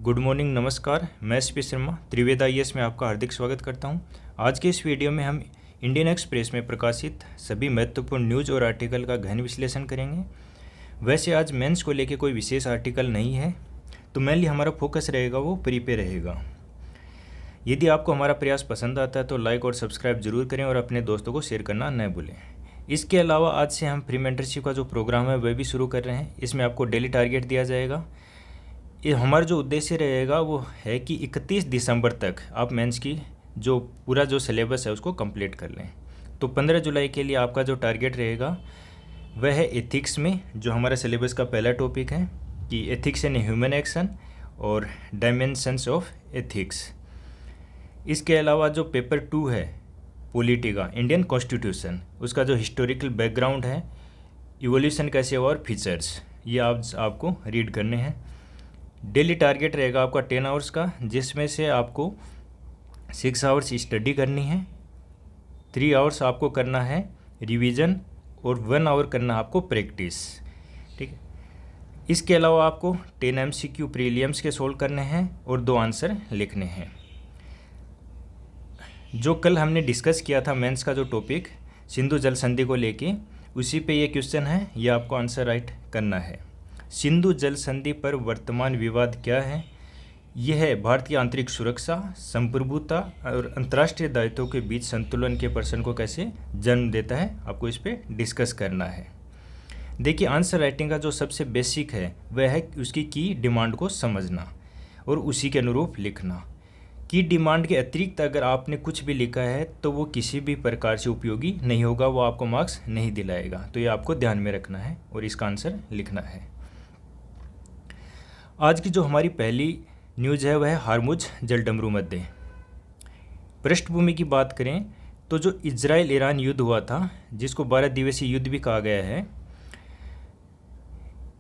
Good morning, नमस्कार। मैं S P Sharma Trived IAS में आपका हार्दिक स्वागत करता हूं। आज के इस वीडियो में हम इंडियन एक्सप्रेस में प्रकाशित सभी महत्वपूर्ण न्यूज़ और आर्टिकल का गहन विश्लेषण करेंगे। वैसे आज मेंस को लेकर कोई विशेष आर्टिकल नहीं है, तो मेनली हमारा फोकस रहेगा वो प्री पे रहेगा। यदि आपको हमारा प्रयास पसंद आता है तो लाइक और सब्सक्राइब जरूर करें और अपने दोस्तों को शेयर करना न भूलें। इसके अलावा आज से हम प्री मेंटरशिप का जो प्रोग्राम है वह भी शुरू कर रहे हैं। इसमें आपको डेली टारगेट दिया जाएगा। ये हमारा जो उद्देश्य रहेगा वो है कि 31 दिसंबर तक आप मेंस की जो पूरा जो सिलेबस है उसको कंप्लीट कर लें। तो 15 जुलाई के लिए आपका जो टारगेट रहेगा वह है एथिक्स में, जो हमारा सिलेबस का पहला टॉपिक है कि एथिक्स इन ह्यूमन एक्शन और डायमेंशंस ऑफ एथिक्स। इसके अलावा जो पेपर 2 है पॉलिटी का, इंडियन कॉन्स्टिट्यूशन, उसका जो हिस्टोरिकल बैकग्राउंड है, इवोल्यूशन कैसे हुआ और फीचर्स, ये आपको रीड करने हैं। डेली टारगेट रहेगा आपका 10 आवर्स का, जिसमें से आपको 6 आवर्स स्टडी करनी है, 3 आवर्स आपको करना है रिवीजन और 1 आवर करना है आपको प्रैक्टिस। ठीक है। इसके अलावा आपको 10 MCQ प्रीलिम्स के सोल्व करने हैं और 2 आंसर लिखने हैं। जो कल हमने डिस्कस किया था मेंस का जो टॉपिक सिंधु जल संधि को लेके, उसी पे ये क्वेश्चन है, ये आपको आंसर राइट करना है। सिंधु जल संधि पर वर्तमान विवाद क्या है? यह है भारत की आंतरिक सुरक्षा, संप्रभुता और अंतर्राष्ट्रीय दायित्वों के बीच संतुलन के प्रश्न को कैसे जन्म देता है, आपको इस पे डिस्कस करना है। देखिए, आंसर राइटिंग का जो सबसे बेसिक है वह है उसकी की डिमांड को समझना और उसी के अनुरूप लिखना। की डिमांड के अतिरिक्त अगर आपने कुछ भी लिखा है तो वो किसी भी प्रकार से उपयोगी नहीं होगा, वो आपको मार्क्स नहीं दिलाएगा। तो ये आपको ध्यान में रखना है और इसका आंसर लिखना है। आज की जो हमारी पहली न्यूज़ है वह है हार्मुज जलडमरू मध्य। पृष्ठभूमि की बात करें तो जो इजराइल ईरान युद्ध हुआ था, जिसको 12 दिवसीय युद्ध भी कहा गया है,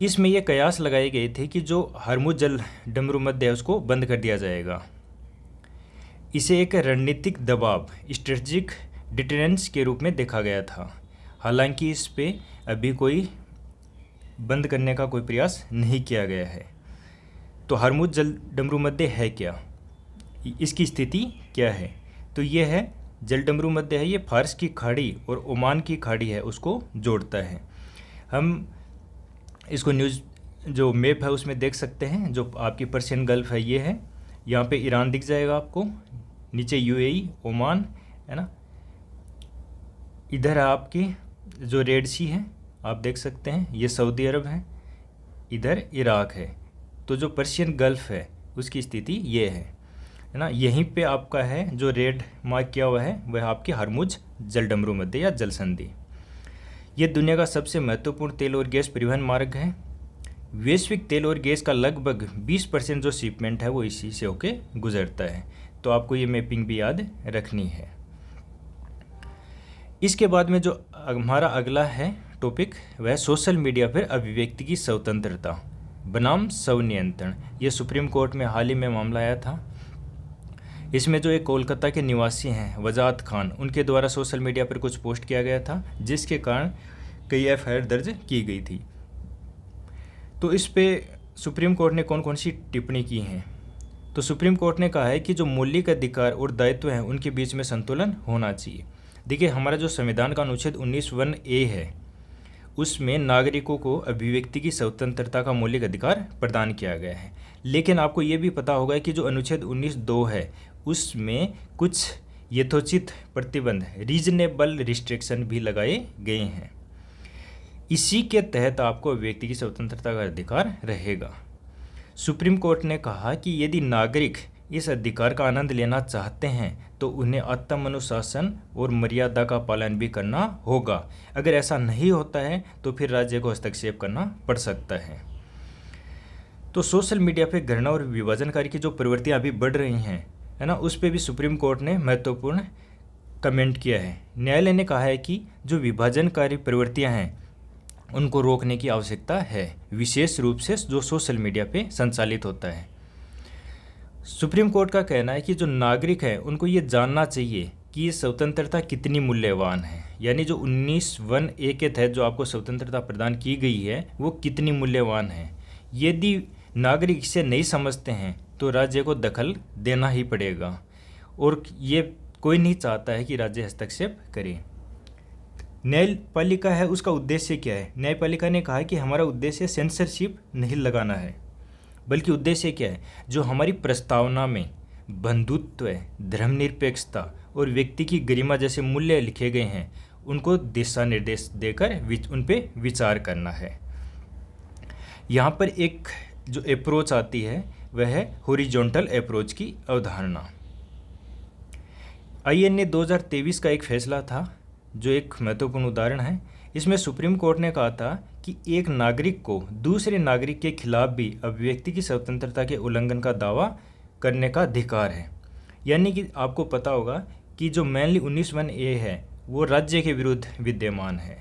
इसमें यह कयास लगाए गए थे कि जो हार्मुज जलडमरू मध्य है उसको बंद कर दिया जाएगा। इसे एक रणनीतिक दबाव, स्ट्रेटजिक डिटरेंस के रूप में देखा गया था। हालांकि इस पे अभी कोई बंद करने का कोई प्रयास नहीं किया गया है। तो हार्मुज जलडमरू मध्य है क्या, इसकी स्थिति क्या है? तो ये है जलडमरू मध्य है, ये फारस की खाड़ी और ओमान की खाड़ी है उसको जोड़ता है। हम इसको न्यूज़ जो मैप है उसमें देख सकते हैं। जो आपकी पर्शियन गल्फ है ये है, यहाँ पे ईरान दिख जाएगा आपको, नीचे UAE, ओमान है ना, इधर आपकी जो रेड सी है आप देख सकते हैं, ये सऊदी अरब है, इधर इराक है। तो जो पर्शियन गल्फ है उसकी स्थिति ये है ना। यहीं पे आपका है जो रेड मार्क किया हुआ है वह आपकी हार्मुज जलडमरू मध्य या जल संधि। ये दुनिया का सबसे महत्वपूर्ण तेल और गैस परिवहन मार्ग है। वैश्विक तेल और गैस का लगभग 20% जो शिपमेंट है वो इसी से होके गुजरता है। तो आपको ये मैपिंग भी याद रखनी है। इसके बाद में जो हमारा अगला है टॉपिक वह सोशल मीडिया पर अभिव्यक्ति की स्वतंत्रता बनाम स्वनियंत्रण। ये सुप्रीम कोर्ट में हाल ही में मामला आया था। इसमें जो एक कोलकाता के निवासी हैं वजाहत खान, उनके द्वारा सोशल मीडिया पर कुछ पोस्ट किया गया था, जिसके कारण कई FIR दर्ज की गई थी। तो इस पे सुप्रीम कोर्ट ने कौन कौन सी टिप्पणी की हैं? तो सुप्रीम कोर्ट ने कहा है कि जो मौलिक अधिकार और दायित्व हैं उनके बीच में संतुलन होना चाहिए। देखिए, हमारा जो संविधान का अनुच्छेद 19(1)(a) है उसमें नागरिकों को अभिव्यक्ति की स्वतंत्रता का मौलिक अधिकार प्रदान किया गया है। लेकिन आपको ये भी पता होगा कि जो अनुच्छेद 19(2) है उसमें कुछ यथोचित प्रतिबंध, रीजनेबल रिस्ट्रिक्शन भी लगाए गए हैं। इसी के तहत आपको अभिव्यक्ति की स्वतंत्रता का अधिकार रहेगा। सुप्रीम कोर्ट ने कहा कि यदि नागरिक इस अधिकार का आनंद लेना चाहते हैं तो उन्हें आत्म अनुशासन और मर्यादा का पालन भी करना होगा। अगर ऐसा नहीं होता है तो फिर राज्य को हस्तक्षेप करना पड़ सकता है। तो सोशल मीडिया पे घृणा और विभाजनकारी की जो प्रवृत्तियां अभी बढ़ रही हैं, है ना, उस पर भी सुप्रीम कोर्ट ने महत्वपूर्ण कमेंट किया है। न्यायालय ने कहा है कि जो विभाजनकारी प्रवृत्तियां हैं उनको रोकने की आवश्यकता है, विशेष रूप से जो सोशल मीडिया पे संचालित होता है। सुप्रीम कोर्ट का कहना है कि जो नागरिक है उनको ये जानना चाहिए कि ये स्वतंत्रता कितनी मूल्यवान है, यानी जो 19(1)(a) के तहत जो आपको स्वतंत्रता प्रदान की गई है वो कितनी मूल्यवान है। यदि नागरिक इसे नहीं समझते हैं तो राज्य को दखल देना ही पड़ेगा, और ये कोई नहीं चाहता है कि राज्य हस्तक्षेप करे। न्यायपालिका है, उसका उद्देश्य क्या है? न्यायपालिका ने कहा कि हमारा उद्देश्य सेंसरशिप नहीं लगाना है, बल्कि उद्देश्य क्या है? जो हमारी प्रस्तावना में बंधुत्व, धर्मनिरपेक्षता और व्यक्ति की गरिमा जैसे मूल्य लिखे गए हैं, उनको दिशा निर्देश देकर उन पे विचार करना है। यहाँ पर एक जो अप्रोच आती है वह है हॉरिजॉन्टल अप्रोच की अवधारणा। INA 2023 का एक फैसला था जो एक महत्वपूर्ण उदाहरण है। इसमें सुप्रीम कोर्ट ने कहा था कि एक नागरिक को दूसरे नागरिक के खिलाफ भी अभिव्यक्ति की स्वतंत्रता के उल्लंघन का दावा करने का अधिकार है। यानी कि आपको पता होगा कि जो मेनली 19(1)(a) है वो राज्य के विरुद्ध विद्यमान है,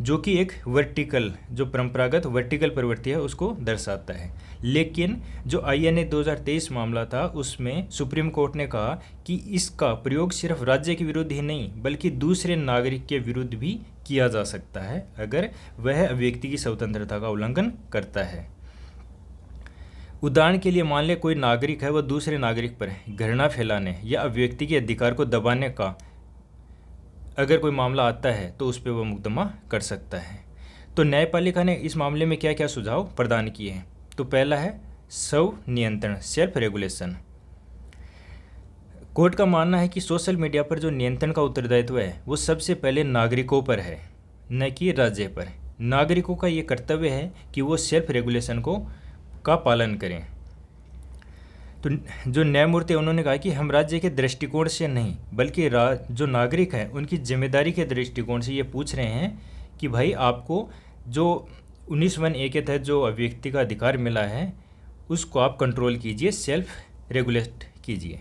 जो कि एक वर्टिकल, जो परंपरागत वर्टिकल प्रवृत्ति है उसको दर्शाता है। लेकिन जो INA 2023 मामला था उसमें सुप्रीम कोर्ट ने कहा कि इसका प्रयोग सिर्फ राज्य के विरुद्ध ही नहीं बल्कि दूसरे नागरिक के विरुद्ध भी किया जा सकता है अगर वह अभिव्यक्ति की स्वतंत्रता का उल्लंघन करता है। उदाहरण के लिए मान ले कोई नागरिक है, वह दूसरे नागरिक पर घृणा फैलाने या अभिव्यक्ति के अधिकार को दबाने का अगर कोई मामला आता है तो उस पर वह मुकदमा कर सकता है। तो न्यायपालिका ने इस मामले में क्या क्या सुझाव प्रदान किए हैं? तो पहला है स्व नियंत्रण, सेल्फ रेगुलेशन। कोर्ट का मानना है कि सोशल मीडिया पर जो नियंत्रण का उत्तरदायित्व है वो सबसे पहले नागरिकों पर है, न कि राज्य पर। नागरिकों का ये कर्तव्य है कि वो सेल्फ रेगुलेशन का पालन करें। तो जो न्यायमूर्ति उन्होंने कहा कि हम राज्य के दृष्टिकोण से नहीं बल्कि जो नागरिक हैं उनकी जिम्मेदारी के दृष्टिकोण से ये पूछ रहे हैं कि भाई आपको जो 19(1)(a) के तहत जो अभिव्यक्ति का अधिकार मिला है उसको आप कंट्रोल कीजिए, सेल्फ रेगुलेट कीजिए।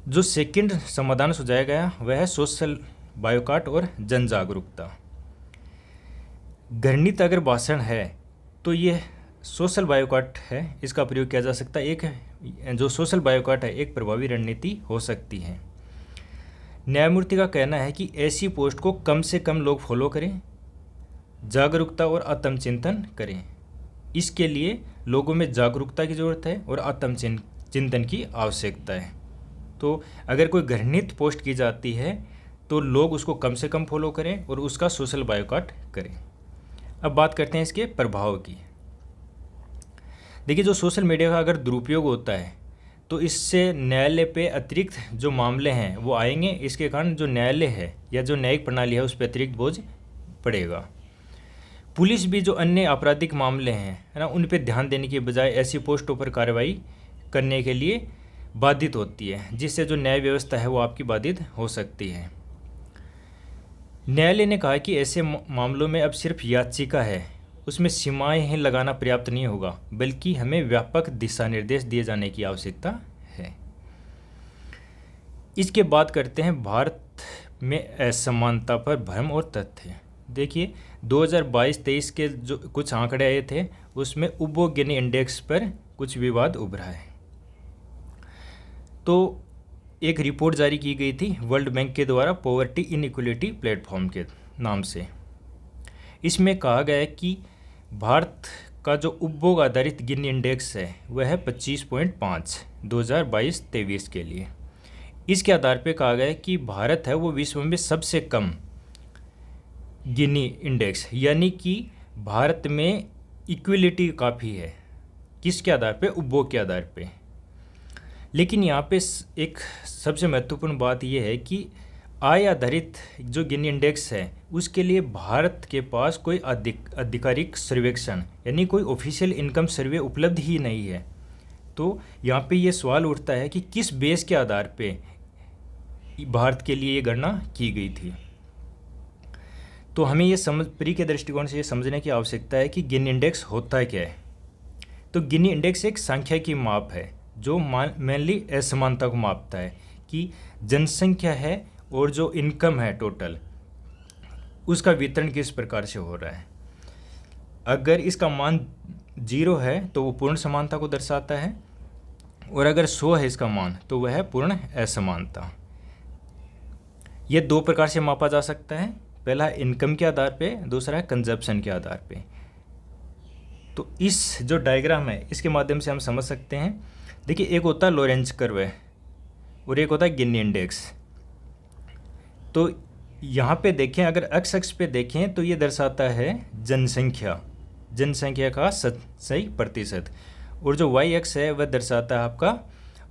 जो सेकंड समाधान सुझाया गया वह है सोशल बायकॉट और जन जागरूकता। घृणित अगर भाषण है तो ये सोशल बायकॉट है, इसका प्रयोग किया जा सकता है। एक जो सोशल बायकॉट है एक प्रभावी रणनीति हो सकती है। न्यायमूर्ति का कहना है कि ऐसी पोस्ट को कम से कम लोग फॉलो करें, जागरूकता और आत्मचिंतन करें। इसके लिए लोगों में जागरूकता की ज़रूरत है और आत्मचिंतन की आवश्यकता है। तो अगर कोई घृणित पोस्ट की जाती है तो लोग उसको कम से कम फॉलो करें और उसका सोशल बायकॉट करें। अब बात करते हैं इसके प्रभाव की। देखिए, जो सोशल मीडिया का अगर दुरुपयोग होता है तो इससे न्यायालय पे अतिरिक्त जो मामले हैं वो आएंगे। इसके कारण जो न्यायालय है या जो न्यायिक प्रणाली है उस पर अतिरिक्त बोझ पड़ेगा। पुलिस भी जो अन्य आपराधिक मामले हैं है ना, उन पे ध्यान देने के बजाय ऐसी पोस्टों पर कार्रवाई करने के लिए बाधित होती है, जिससे जो न्याय व्यवस्था है वो आपकी बाधित हो सकती है। न्यायालय ने कहा कि ऐसे मामलों में अब सिर्फ याचिका है, उसमें सीमाएं ही लगाना पर्याप्त नहीं होगा, बल्कि हमें व्यापक दिशा निर्देश दिए जाने की आवश्यकता है। इसके बाद करते हैं भारत में असमानता पर भ्रम और तथ्य। देखिए, 2022-23 के जो कुछ आंकड़े आए थे उसमें उबो गिनी इंडेक्स पर कुछ विवाद उभरा है। तो एक रिपोर्ट जारी की गई थी वर्ल्ड बैंक के द्वारा पॉवर्टी इनइक्वलिटी प्लेटफॉर्म के नाम से। इसमें कहा गया है कि भारत का जो उपभोग आधारित गिनी इंडेक्स है वह है 25.5 2022-23 के लिए। इसके आधार पर कहा गया है कि भारत है वो विश्व में सबसे कम गिनी इंडेक्स, यानी कि भारत में इक्वलिटी काफ़ी है। किसके आधार पे? उपभोग के आधार पे। लेकिन यहाँ पे एक सबसे महत्वपूर्ण बात यह है कि आय आधारित जो गिनी इंडेक्स है उसके लिए भारत के पास कोई आधिकारिक सर्वेक्षण यानी कोई ऑफिशियल इनकम सर्वे उपलब्ध ही नहीं है। तो यहाँ पे ये सवाल उठता है कि किस बेस के आधार पे भारत के लिए ये गणना की गई थी। तो हमें ये प्री के दृष्टिकोण से ये समझने की आवश्यकता है कि गिनी इंडेक्स होता है क्या है। तो गिनी इंडेक्स एक सांख्यिकी माप है जो मेनली असमानता को मापता है कि जनसंख्या है और जो इनकम है टोटल उसका वितरण किस प्रकार से हो रहा है। अगर इसका मान 0 है तो वो पूर्ण समानता को दर्शाता है, और अगर 100 है इसका मान तो वह है पूर्ण असमानता। ये दो प्रकार से मापा जा सकता है, पहला इनकम के आधार पे, दूसरा है कंजप्शन के आधार पे। तो इस जो डायग्राम है इसके माध्यम से हम समझ सकते हैं। देखिए, एक होता है लोरेंज कर्व है और एक होता है गिनी इंडेक्स। तो यहाँ पे देखें, अगर एक्स अक्ष पे देखें तो ये दर्शाता है जनसंख्या का सही प्रतिशत, और जो वाई एक्स है वह दर्शाता है आपका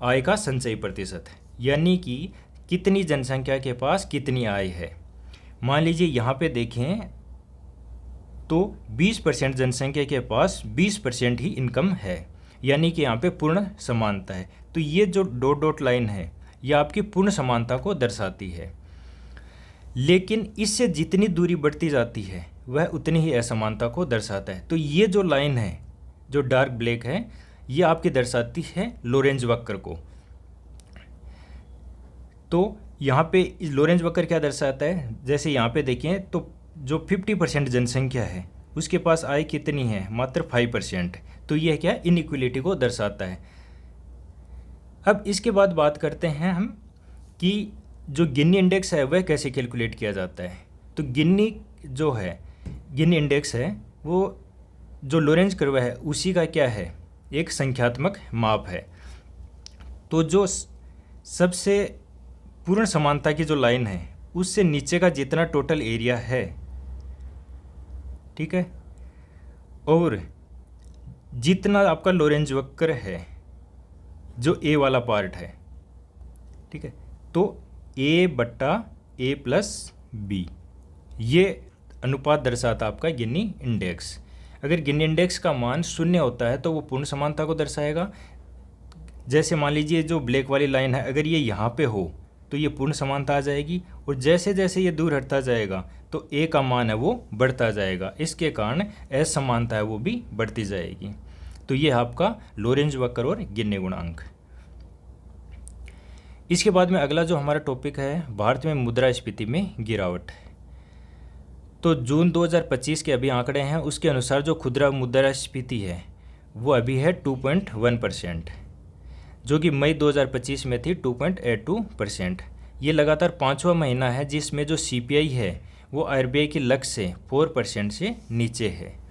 आय का संचयी प्रतिशत, यानी कि कितनी जनसंख्या के पास कितनी आय है। मान लीजिए यहाँ पे देखें तो 20% जनसंख्या के पास 20% ही इनकम है, यानी कि यहाँ पे पूर्ण समानता है। तो ये जो डॉट डॉट लाइन है ये आपकी पूर्ण समानता को दर्शाती है, लेकिन इससे जितनी दूरी बढ़ती जाती है वह उतनी ही असमानता को दर्शाता है। तो ये जो लाइन है जो डार्क ब्लैक है ये आपकी दर्शाती है लोरेंज वक्र को। तो यहाँ पे लोरेंज वक्र क्या दर्शाता है, जैसे यहाँ पे देखें तो जो 50% जनसंख्या है उसके पास आय कितनी है, मात्र 5%। तो यह क्या इनइक्वलिटी को दर्शाता है। अब इसके बाद बात करते हैं हम कि जो गिनी इंडेक्स है वह कैसे कैलकुलेट किया जाता है। तो गिनी इंडेक्स है वो जो लोरेंज कर्व है उसी का क्या है, एक संख्यात्मक माप है। तो जो सबसे पूर्ण समानता की जो लाइन है उससे नीचे का जितना टोटल एरिया है, ठीक है, और जितना आपका लोरेंज वक्र है जो ए वाला पार्ट है, ठीक है, तो A/A+B ये अनुपात दर्शाता आपका गिनी इंडेक्स। अगर गिनी इंडेक्स का मान 0 होता है तो वो पूर्ण समानता को दर्शाएगा। जैसे मान लीजिए जो ब्लैक वाली लाइन है अगर ये यहाँ पे हो तो ये पूर्ण समानता आ जाएगी, और जैसे जैसे ये दूर हटता जाएगा तो ए का मान है वो बढ़ता जाएगा, इसके कारण असमानता है वो भी बढ़ती जाएगी। तो ये आपका लोरेंज वक्र और गिनी गुणांक। इसके बाद में अगला जो हमारा टॉपिक है, भारत में मुद्रास्फीति में गिरावट। तो जून 2025 के अभी आंकड़े हैं, उसके अनुसार जो खुदरा मुद्रास्फीति है वो अभी है 2.1%, जो कि मई 2025 में थी 2.82%। ये लगातार 5वां महीना है जिसमें जो CPI है वो RBI के लक्ष्य से 4% से नीचे है।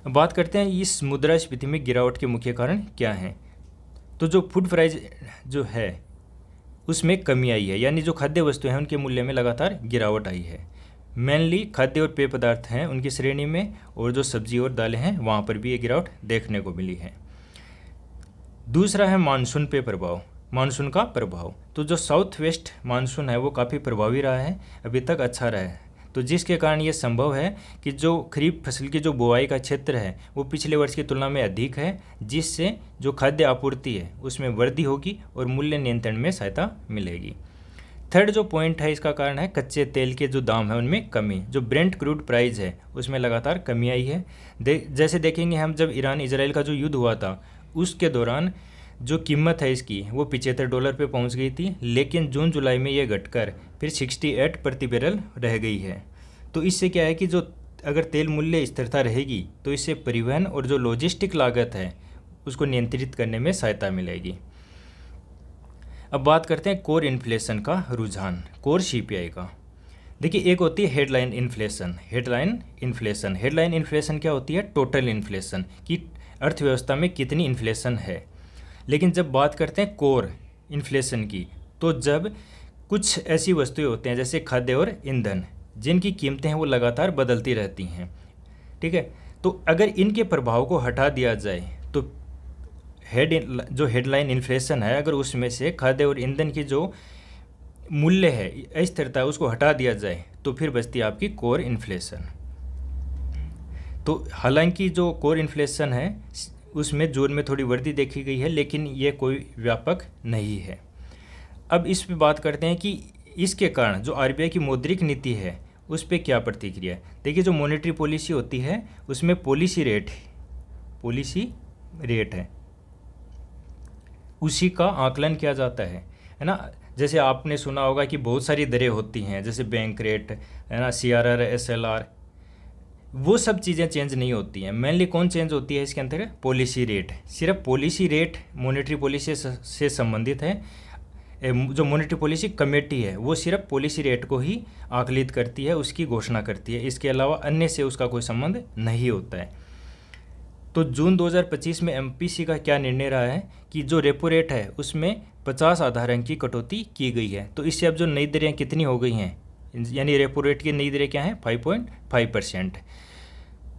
अब बात करते हैं इस मुद्रास्फीति में गिरावट के मुख्य कारण क्या हैं। तो जो फूड प्राइस जो है उसमें कमी आई है, यानी जो खाद्य वस्तुएं हैं उनके मूल्य में लगातार गिरावट आई है। मेनली खाद्य और पेय पदार्थ हैं उनकी श्रेणी में, और जो सब्जी और दालें हैं वहाँ पर भी ये गिरावट देखने को मिली है। दूसरा है मानसून पे प्रभाव, मानसून का प्रभाव। तो जो साउथ वेस्ट मानसून है वो काफ़ी प्रभावी रहा है, अभी तक अच्छा रहा है, तो जिसके कारण ये संभव है कि जो खरीफ फसल की जो बुआई का क्षेत्र है वो पिछले वर्ष की तुलना में अधिक है, जिससे जो खाद्य आपूर्ति है उसमें वृद्धि होगी और मूल्य नियंत्रण में सहायता मिलेगी। थर्ड जो पॉइंट है इसका कारण है कच्चे तेल के जो दाम है उनमें कमी। जो ब्रेंट क्रूड प्राइस है उसमें लगातार कमी आई है। जैसे देखेंगे हम, जब ईरान इजराइल का जो युद्ध हुआ था उसके दौरान जो कीमत है इसकी वो $75 पे पहुंच गई थी, लेकिन जून जुलाई में ये घटकर फिर 68 प्रति बैरल रह गई है। तो इससे क्या है कि जो अगर तेल मूल्य स्थिरता रहेगी तो इससे परिवहन और जो लॉजिस्टिक लागत है उसको नियंत्रित करने में सहायता मिलेगी। अब बात करते हैं कोर इन्फ्लेशन का रुझान, कोर CPI का। देखिए, एक होती है हेडलाइन इन्फ्लेशन। हेडलाइन इन्फ्लेशन क्या होती है, टोटल इन्फ्लेशन की अर्थव्यवस्था में कितनी इन्फ्लेशन है। लेकिन जब बात करते हैं कोर इन्फ्लेशन की, तो जब कुछ ऐसी वस्तुएं होती हैं जैसे खाद्य और ईंधन जिनकी कीमतें हैं वो लगातार बदलती रहती हैं, ठीक है, तो अगर इनके प्रभाव को हटा दिया जाए तो जो हेडलाइन इन्फ्लेशन है अगर उसमें से खाद्य और ईंधन की जो मूल्य है अस्थिरता है उसको हटा दिया जाए तो फिर बचती है आपकी कोर इन्फ्लेशन। तो हालांकि जो कोर इन्फ्लेशन है उसमें जून में थोड़ी वृद्धि देखी गई है, लेकिन ये कोई व्यापक नहीं है। अब इस पे बात करते हैं कि इसके कारण जो RBI की मौद्रिक नीति है उस पर क्या प्रतिक्रिया है। देखिए, जो मॉनेटरी पॉलिसी होती है उसमें पॉलिसी रेट है उसी का आकलन किया जाता है ना। जैसे आपने सुना होगा कि बहुत सारी दरें होती हैं, जैसे बैंक रेट है ना, CRR, SLR, वो सब चीज़ें चेंज नहीं होती हैं। मेनली कौन चेंज होती है इसके अंदर, पॉलिसी रेट। सिर्फ पॉलिसी रेट मॉनेटरी पॉलिसी से संबंधित है। जो मॉनेटरी पॉलिसी कमेटी है वो सिर्फ पॉलिसी रेट को ही आकलित करती है, उसकी घोषणा करती है, इसके अलावा अन्य से उसका कोई संबंध नहीं होता है। तो जून 2025 में एमपीसी का क्या निर्णय रहा है कि जो रेपो रेट है उसमें 50 आधार अंक की कटौती की गई है। तो इससे अब जो नई दरें कितनी हो गई हैं, यानी रेपो रेट की नई दरें क्या हैं, 5.5%।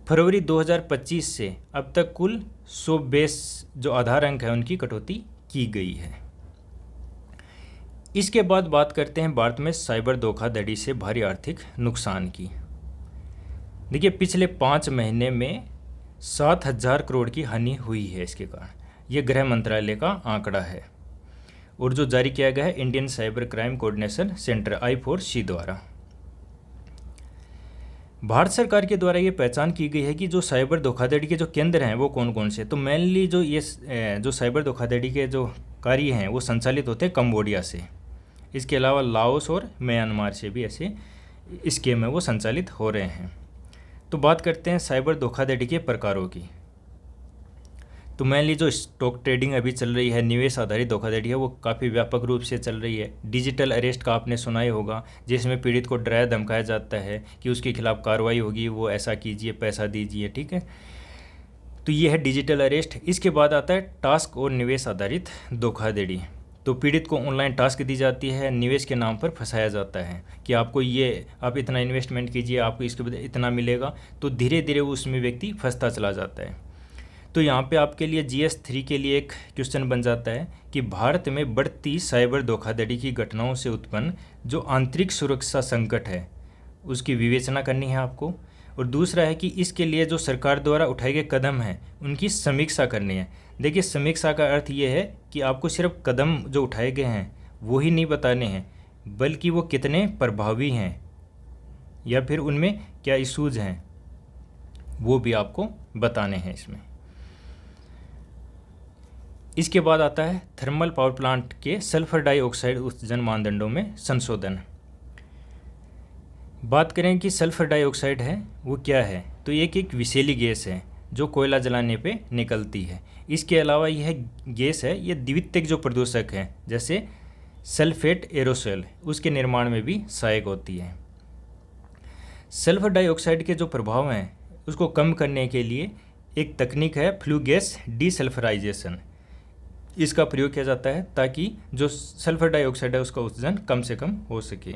फरवरी 2025 से अब तक कुल 100 बेस जो आधार अंक है उनकी कटौती की गई है। इसके बाद बात करते हैं भारत में साइबर धोखाधड़ी से भारी आर्थिक नुकसान की। देखिए, पिछले 5 महीने में 7,000 करोड़ की हानि हुई है इसके कारण। ये गृह मंत्रालय का आंकड़ा है और जो जारी किया गया है Indian cyber crime coordination centre I4C द्वारा। भारत सरकार के द्वारा ये पहचान की गई है कि जो साइबर धोखाधड़ी के जो केंद्र हैं वो कौन कौन से। तो मेनली जो साइबर धोखाधड़ी के जो कार्य हैं वो संचालित होते हैं कंबोडिया से। इसके अलावा लाओस और म्यांमार से भी ऐसे स्कीम है वो संचालित हो रहे हैं। तो बात करते हैं साइबर धोखाधड़ी के प्रकारों की। तो मेनली जो स्टॉक ट्रेडिंग अभी चल रही है, निवेश आधारित धोखाधड़ी है, वो काफ़ी व्यापक रूप से चल रही है। डिजिटल अरेस्ट का आपने सुना ही होगा, जिसमें पीड़ित को डराया धमकाया जाता है कि उसके खिलाफ कार्रवाई होगी, वो ऐसा कीजिए, पैसा दीजिए, ठीक है। तो ये है डिजिटल अरेस्ट। इसके बाद आता है टास्क और निवेश आधारित धोखाधड़ी। तो पीड़ित को ऑनलाइन टास्क दी जाती है, निवेश के नाम पर फंसाया जाता है कि आपको आप इतना इन्वेस्टमेंट कीजिए, आपको इसके बदले इतना मिलेगा। तो धीरे धीरे उसमें व्यक्ति फंसता चला जाता है। तो यहाँ पे आपके लिए GS3 के लिए एक क्वेश्चन बन जाता है कि भारत में बढ़ती साइबर धोखाधड़ी की घटनाओं से उत्पन्न जो आंतरिक सुरक्षा संकट है उसकी विवेचना करनी है आपको। और दूसरा है कि इसके लिए जो सरकार द्वारा उठाए गए कदम हैं उनकी समीक्षा करनी है। देखिए, समीक्षा का अर्थ ये है कि आपको सिर्फ कदम जो उठाए गए हैं वो ही नहीं बताने हैं, बल्कि वो कितने प्रभावी हैं या फिर उनमें क्या इशूज़ हैं वो भी आपको बताने हैं इसमें। इसके बाद आता है थर्मल पावर प्लांट के सल्फर डाइऑक्साइड उत्सर्जन मानदंडों में संशोधन। बात करें कि सल्फर डाइऑक्साइड है वो क्या है, तो एक विषैली गैस है जो कोयला जलाने पे निकलती है। इसके अलावा यह गैस है ये द्वितीयक जो प्रदूषक है जैसे सल्फेट एरोसोल उसके निर्माण में भी सहायक होती है। सल्फर डाइऑक्साइड के जो प्रभाव हैं उसको कम करने के लिए एक तकनीक है फ्लू गैस डीसल्फराइजेशन। इसका प्रयोग किया जाता है ताकि जो सल्फर डाइऑक्साइड है उसका उत्सर्जन कम से कम हो सके।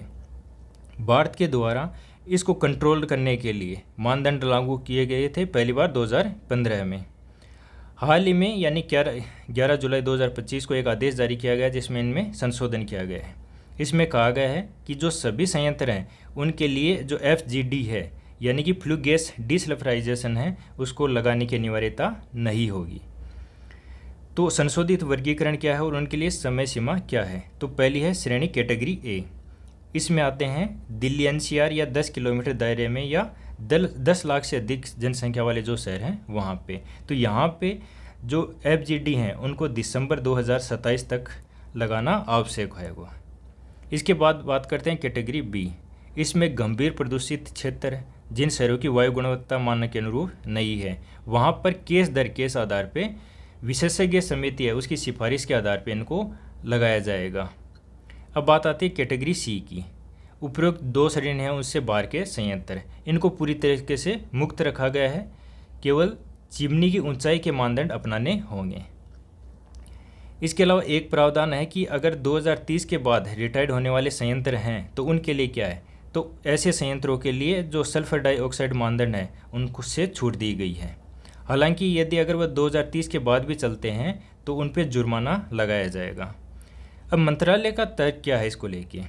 भारत के द्वारा इसको कंट्रोल करने के लिए मानदंड लागू किए गए थे पहली बार 2015 में। हाल ही में यानी 11 जुलाई 2025 को एक आदेश जारी किया गया जिसमें इनमें संशोधन किया गया है। इसमें कहा गया है कि जो सभी संयंत्र हैं उनके लिए जो FGD है यानी कि फ्लू गैस डीसल्फराइजेशन है उसको लगाने की अनिवार्यता नहीं होगी। तो संशोधित वर्गीकरण क्या है और उनके लिए समय सीमा क्या है। तो पहली है श्रेणी कैटेगरी A। इसमें आते हैं दिल्ली NCR या 10 किलोमीटर दायरे में या 10 लाख से अधिक जनसंख्या वाले जो शहर हैं वहाँ पे। तो यहाँ पे जो FGD हैं उनको दिसंबर 2027 तक लगाना आवश्यक है वो। इसके बाद बात करते हैं कैटेगरी B। इसमें गंभीर प्रदूषित क्षेत्र जिन शहरों की वायु गुणवत्ता मानक के अनुरूप नहीं है वहाँ पर केस दर केस आधार पे विशेषज्ञ समिति है उसकी सिफारिश के आधार पर इनको लगाया जाएगा। अब बात आती है कैटेगरी C की। उपरोक्त 2 श्रेणी हैं उससे बाहर के संयंत्र, इनको पूरी तरीके से मुक्त रखा गया है, केवल चिमनी की ऊंचाई के मानदंड अपनाने होंगे। इसके अलावा एक प्रावधान है कि अगर 2030 के बाद रिटायर्ड होने वाले संयंत्र हैं तो उनके लिए क्या है, तो ऐसे संयंत्रों के लिए जो सल्फर डाइऑक्साइड मानदंड है उनको से छूट दी गई है। हालांकि यदि अगर वह 2030 के बाद भी चलते हैं तो उन पर जुर्माना लगाया जाएगा। अब मंत्रालय का तर्क क्या है इसको लेके,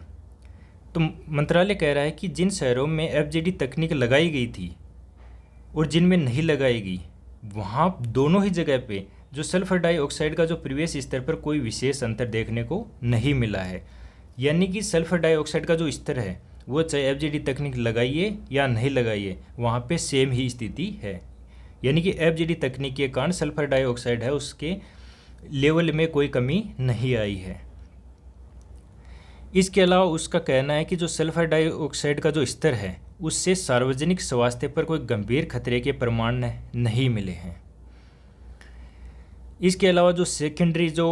तो मंत्रालय कह रहा है कि जिन शहरों में FGD तकनीक लगाई गई थी और जिनमें नहीं लगाई गई वहाँ दोनों ही जगह पे जो सल्फर डाइऑक्साइड का जो प्रवेश स्तर पर कोई विशेष अंतर देखने को नहीं मिला है। यानी कि सल्फर डाइऑक्साइड का जो स्तर है वो चाहे FGD तकनीक लगाइए या नहीं लगाइए वहाँ पे सेम ही स्थिति है। यानी कि FGD तकनीक के कारण सल्फर डाइऑक्साइड है उसके लेवल में कोई कमी नहीं आई है। इसके अलावा उसका कहना है कि जो सल्फर डाइऑक्साइड का जो स्तर है उससे सार्वजनिक स्वास्थ्य पर कोई गंभीर खतरे के प्रमाण नहीं मिले हैं। इसके अलावा जो सेकेंडरी जो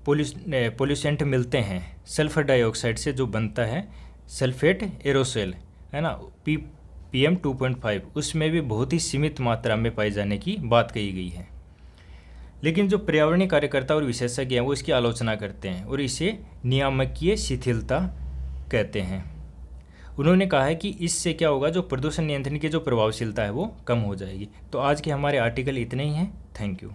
पोल्यूसेंट मिलते हैं सल्फर डाइऑक्साइड से जो बनता है सल्फेट एरोसोल है ना, PM 2.5 उसमें भी बहुत ही सीमित मात्रा में पाए जाने की बात कही गई है। लेकिन जो पर्यावरणीय कार्यकर्ता और विशेषज्ञ हैं वो इसकी आलोचना करते हैं और इसे नियामकीय शिथिलता कहते हैं। उन्होंने कहा है कि इससे क्या होगा, जो प्रदूषण नियंत्रण की जो प्रभावशीलता है वो कम हो जाएगी। तो आज के हमारे आर्टिकल इतने ही हैं। Thank you.